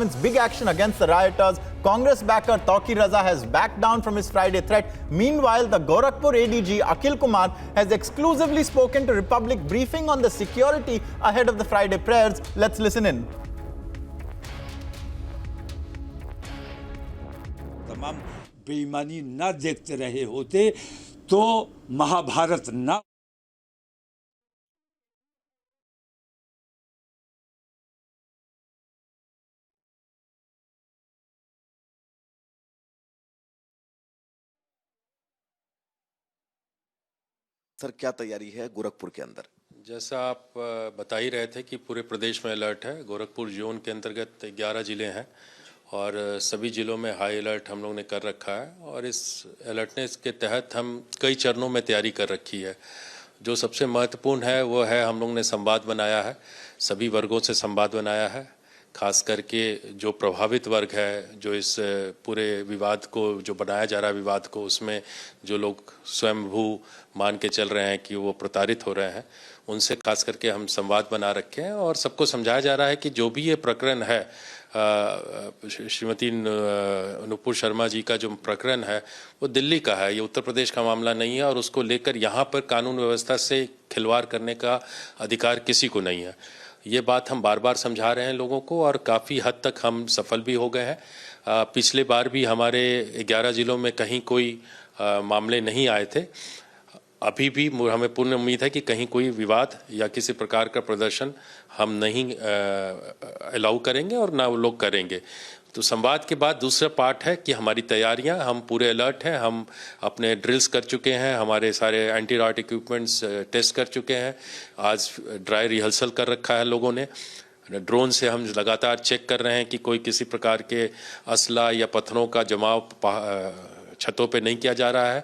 government's big action against the rioters. Congress backer Tauqir Raza has backed down from his Friday threat. Meanwhile, the Gorakhpur ADG Akhil Kumar has exclusively spoken to Republic briefing on the security ahead of the Friday prayers. Let's listen in. तमाम बेईमानी ना देखते रहे होते तो महाभारत ना sir क्या तैयारी है गोरखपुर के अंदर? जैसा आप बता ही रहे थे कि पूरे प्रदेश में अलर्ट है। गोरखपुर जोन के अंतर्गत 11 ज़िले हैं और सभी ज़िलों में हाई अलर्ट हम लोग ने कर रखा है और इस अलर्टनेस के तहत हम कई चरणों में तैयारी कर रखी है। जो सबसे महत्वपूर्ण है वो है हम लोग ने संवाद बनाया है, सभी वर्गों से संवाद बनाया है, खास करके जो प्रभावित वर्ग है, जो इस पूरे विवाद को जो बनाया जा रहा है विवाद को, उसमें जो लोग स्वयंभू मान के चल रहे हैं कि वो प्रताड़ित हो रहे हैं, उनसे खास करके हम संवाद बना रखे हैं और सबको समझाया जा रहा है कि जो भी ये प्रकरण है, श्रीमती नुपुर शर्मा जी का जो प्रकरण है वो दिल्ली का है, ये उत्तर प्रदेश का मामला नहीं है और उसको लेकर यहाँ पर कानून व्यवस्था से खिलवाड़ करने का अधिकार किसी को नहीं है। ये बात हम बार बार समझा रहे हैं लोगों को और काफ़ी हद तक हम सफल भी हो गए हैं। पिछले बार भी हमारे 11 ज़िलों में कहीं कोई मामले नहीं आए थे। अभी भी हमें पूर्ण उम्मीद है कि कहीं कोई विवाद या किसी प्रकार का प्रदर्शन हम नहीं अलाउ करेंगे और ना वो लोग करेंगे। तो संवाद के बाद दूसरा पार्ट है कि हमारी तैयारियां, हम पूरे अलर्ट हैं, हम अपने ड्रिल्स कर चुके हैं, हमारे सारे एंटी राइट इक्विपमेंट्स टेस्ट कर चुके हैं, आज ड्राई रिहर्सल कर रखा है लोगों ने, ड्रोन से हम लगातार चेक कर रहे हैं कि कोई किसी प्रकार के असला या पत्थरों का जमाव छतों पे नहीं किया जा रहा है।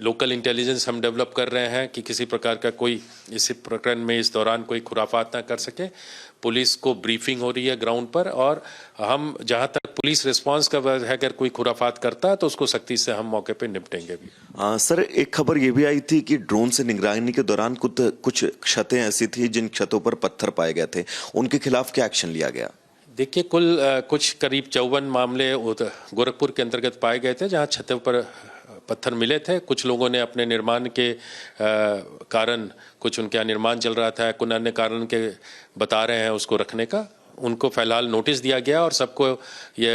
लोकल इंटेलिजेंस हम डेवलप कर रहे हैं कि किसी प्रकार का कोई इस प्रकरण में इस दौरान कोई खुराफात ना कर सके। पुलिस को ब्रीफिंग हो रही है ग्राउंड पर और हम जहां तक पुलिस रिस्पांस का है, अगर कोई खुराफात करता है तो उसको सख्ती से हम मौके पे निपटेंगे भी। सर एक खबर ये भी आई थी कि ड्रोन से निगरानी के दौरान कुछ क्षतें ऐसी थी जिन क्षतों पर पत्थर पाए गए थे, उनके खिलाफ क्या एक्शन लिया गया? देखिए कुल कुछ करीब 54 मामले गोरखपुर के अंतर्गत पाए गए थे जहाँ छतों पर पत्थर मिले थे। कुछ लोगों ने अपने निर्माण के कारण, कुछ उनके यहाँ निर्माण चल रहा था, कुछ अन्य कारण के बता रहे हैं उसको रखने का, उनको फिलहाल नोटिस दिया गया और सबको ये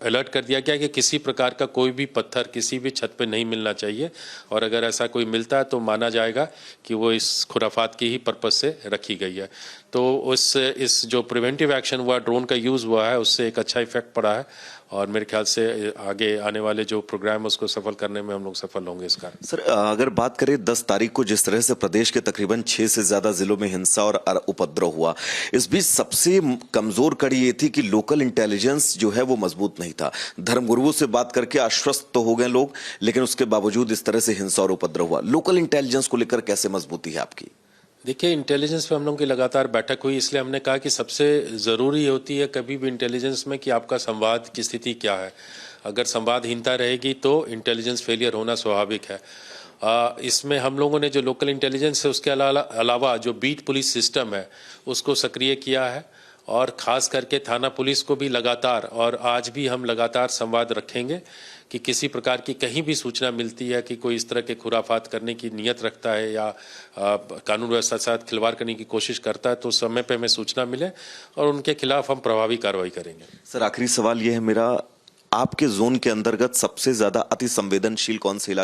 अलर्ट कर दिया गया कि किसी प्रकार का कोई भी पत्थर किसी भी छत पे नहीं मिलना चाहिए और अगर ऐसा कोई मिलता है तो माना जाएगा कि वो इस खुराफात की ही पर्पस से रखी गई है। तो इस जो प्रिवेंटिव एक्शन हुआ, ड्रोन का यूज़ हुआ है, उससे एक अच्छा इफेक्ट पड़ा है और मेरे ख्याल से आगे आने वाले जो प्रोग्राम उसको सफल करने में हम लोग सफल होंगे इसका। सर अगर बात करें 10 तारीख को जिस तरह से प्रदेश के तकरीबन 6 से ज्यादा जिलों में हिंसा और उपद्रव हुआ, इस बीच सबसे कमजोर कड़ी ये थी कि लोकल इंटेलिजेंस जो है वो मजबूत नहीं था। धर्मगुरुओं से बात करके आश्वस्त तो हो गए लोग, लेकिन उसके बावजूद इस तरह से हिंसा और उपद्रव हुआ। लोकल इंटेलिजेंस को लेकर कैसे मजबूती है आपकी? देखिए, इंटेलिजेंस पे हम लोगों की लगातार बैठक हुई, इसलिए हमने कहा कि सबसे ज़रूरी होती है कभी भी इंटेलिजेंस में कि आपका संवाद की स्थिति क्या है। अगर संवादहीनता रहेगी तो इंटेलिजेंस फेलियर होना स्वाभाविक है। इसमें हम लोगों ने जो लोकल इंटेलिजेंस है उसके अलावा जो बीट पुलिस सिस्टम है उसको सक्रिय किया है और ख़ास करके थाना पुलिस को भी लगातार, और आज भी हम लगातार संवाद रखेंगे कि किसी प्रकार की कहीं भी सूचना मिलती है कि कोई इस तरह के खुराफात करने की नीयत रखता है या कानून व्यवस्था के साथ खिलवाड़ करने की कोशिश करता है तो समय पे हमें सूचना मिले और उनके खिलाफ हम प्रभावी कार्रवाई करेंगे। सर आखिरी सवाल ये है मेरा, आपके जोन के अंतर्गत सबसे ज्यादा अति संवेदनशील कौन से इलाके